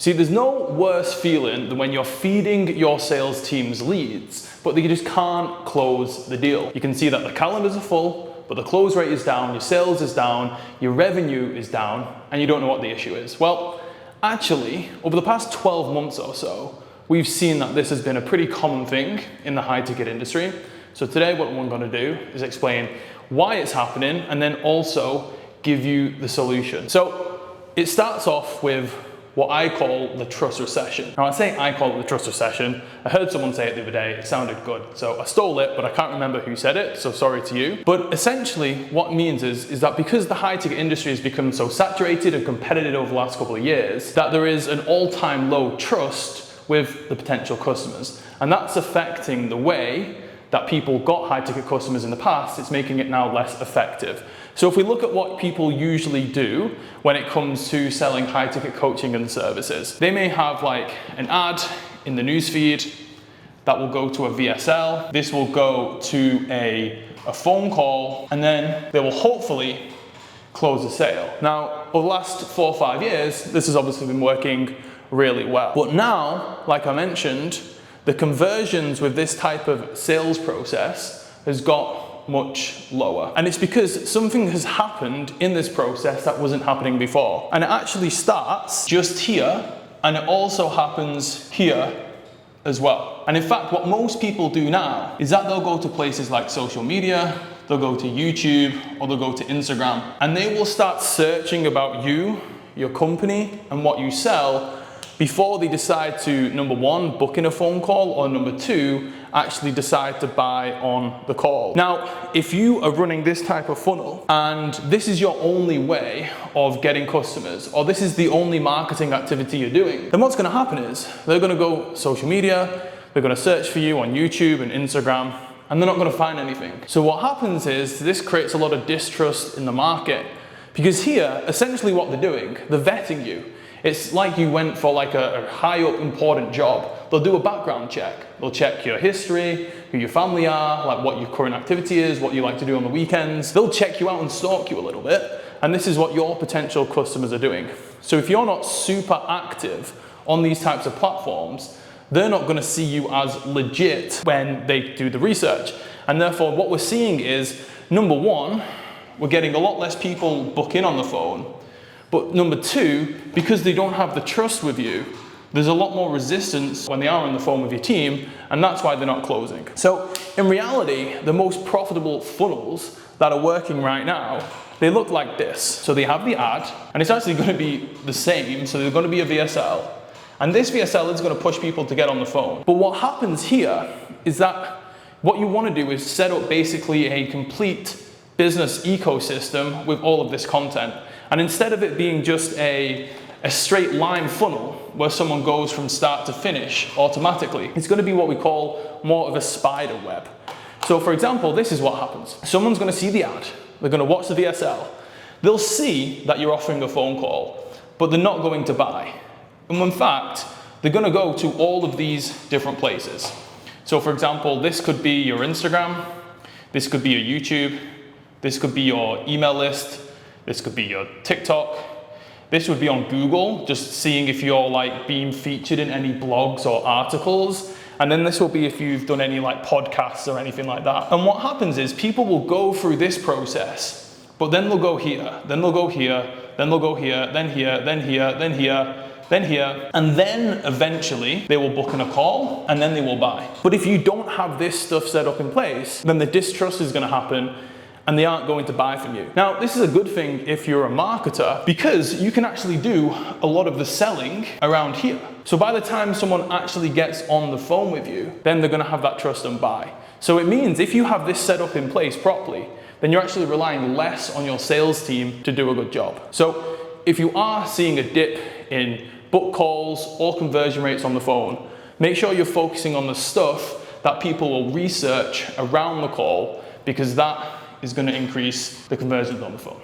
See, there's no worse feeling than when you're feeding your sales teams leads, but they just can't close the deal. You can see that the calendars are full, but the close rate is down, your sales is down, your revenue is down, and you don't know what the issue is. Well, actually, over the past 12 months or so, we've seen that this has been a pretty common thing in the high-ticket industry. So today what we're going to do is explain why it's happening and then also give you the solution. So it starts off with what I call the trust recession. Now I say I call it the trust recession. I heard someone say it the other day, it sounded good. So I stole it, but I can't remember who said it, so sorry to you. But essentially what it means is that because the high ticket industry has become so saturated and competitive over the last couple of years, that there is an all-time low trust with the potential customers. And that's affecting the way that people got high ticket customers in the past. It's making it now less effective. So if we look at what people usually do when it comes to selling high ticket coaching and services, they may have like an ad in the newsfeed that will go to a VSL. This will go to a phone call, and then they will hopefully close a sale. Now, over the last 4 or 5 years, this has obviously been working really well. But now, like I mentioned, the conversions with this type of sales process has got much lower. And it's because something has happened in this process that wasn't happening before. And it actually starts just here, and it also happens here as well. And in fact, what most people do now is that they'll go to places like social media, they'll go to YouTube, or they'll go to Instagram, and they will start searching about you, your company, and what you sell before they decide to, number one, book in a phone call, or number two, actually decide to buy on the call. Now, if you are running this type of funnel and this is your only way of getting customers, or this is the only marketing activity you're doing, then what's gonna happen is they're gonna go social media, they're gonna search for you on YouTube and Instagram, and they're not gonna find anything. So what happens is this creates a lot of distrust in the market, because here, essentially what they're doing, they're vetting you. It's like you went for like a high up important job. They'll do a background check. They'll check your history, who your family are, like what your current activity is, what you like to do on the weekends. They'll check you out and stalk you a little bit. And this is what your potential customers are doing. So if you're not super active on these types of platforms, they're not gonna see you as legit when they do the research. And therefore what we're seeing is, number one, we're getting a lot less people book in on the phone. But number two, because they don't have the trust with you, there's a lot more resistance when they are on the phone with your team, and that's why they're not closing. So in reality, the most profitable funnels that are working right now, they look like this. So they have the ad, and it's actually going to be the same, so they're going to be a VSL. And this VSL is going to push people to get on the phone. But what happens here is that what you want to do is set up basically a complete business ecosystem with all of this content. And instead of it being just a straight line funnel where someone goes from start to finish automatically, it's going to be what we call more of a spider web. So for example, this is what happens. Someone's going to see the ad, they're going to watch the VSL, they'll see that you're offering a phone call, but they're not going to buy. And in fact, they're going to go to all of these different places. So for example, this could be your Instagram, this could be your YouTube, this could be your email list, this could be your TikTok. This would be on Google, just seeing if you're like being featured in any blogs or articles. And then this will be if you've done any like podcasts or anything like that. And what happens is people will go through this process, but then they'll go here, then they'll go here, then they'll go here, then here, then here, then here, then here, and then eventually they will book in a call and then they will buy. But if you don't have this stuff set up in place, then the distrust is gonna happen and they aren't going to buy from you. Now, this is a good thing if you're a marketer, because you can actually do a lot of the selling around here. So by the time someone actually gets on the phone with you, then they're gonna have that trust and buy. So it means if you have this set up in place properly, then you're actually relying less on your sales team to do a good job. So if you are seeing a dip in book calls or conversion rates on the phone, make sure you're focusing on the stuff that people will research around the call, because that is going to increase the conversions on the phone.